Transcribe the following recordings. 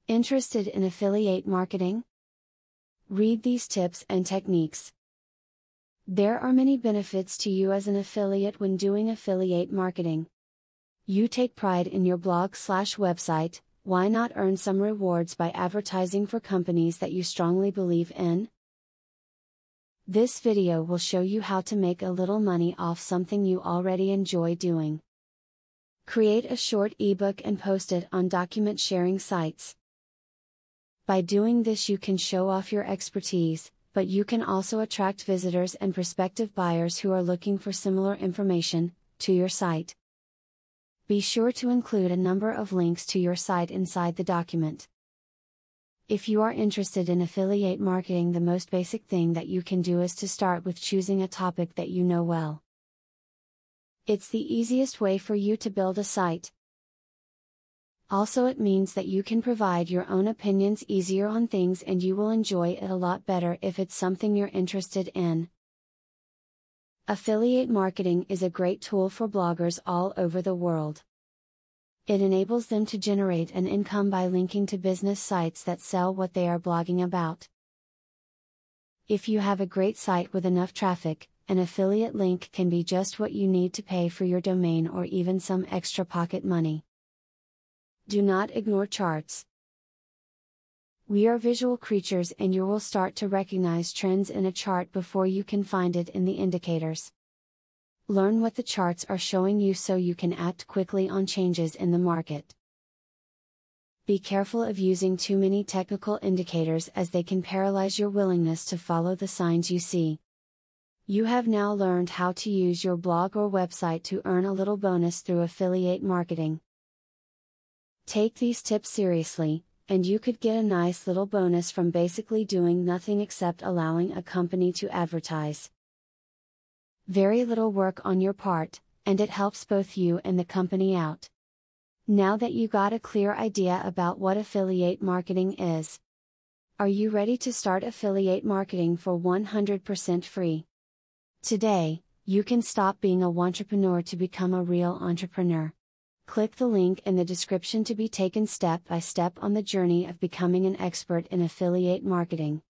Interested in affiliate marketing? Read these tips and techniques. There are many benefits to you as an affiliate when doing affiliate marketing. You take pride in your blog/website, why not earn some rewards by advertising for companies that you strongly believe in? This video will show you how to make a little money off something you already enjoy doing. Create a short ebook and post it on document sharing sites. By doing this, you can show off your expertise, but you can also attract visitors and prospective buyers who are looking for similar information to your site. Be sure to include a number of links to your site inside the document. If you are interested in affiliate marketing, the most basic thing that you can do is to start with choosing a topic that you know well. It's the easiest way for you to build a site. Also, it means that you can provide your own opinions easier on things, and you will enjoy it a lot better if it's something you're interested in. Affiliate marketing is a great tool for bloggers all over the world. It enables them to generate an income by linking to business sites that sell what they are blogging about. If you have a great site with enough traffic, an affiliate link can be just what you need to pay for your domain or even some extra pocket money. Do not ignore charts. We are visual creatures, and you will start to recognize trends in a chart before you can find it in the indicators. Learn what the charts are showing you so you can act quickly on changes in the market. Be careful of using too many technical indicators, as they can paralyze your willingness to follow the signs you see. You have now learned how to use your blog or website to earn a little bonus through affiliate marketing. Take these tips seriously, and you could get a nice little bonus from basically doing nothing except allowing a company to advertise. Very little work on your part, and it helps both you and the company out. Now that you got a clear idea about what affiliate marketing is, are you ready to start affiliate marketing for 100% free? Today, you can stop being a wantrepreneur to become a real entrepreneur. Click the link in the description to be taken step by step on the journey of becoming an expert in affiliate marketing.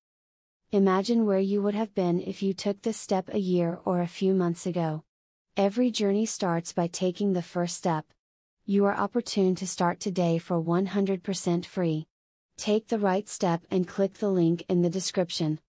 Imagine where you would have been if you took this step a year or a few months ago. Every journey starts by taking the first step. You are opportune to start today for 100% free. Take the right step and click the link in the description.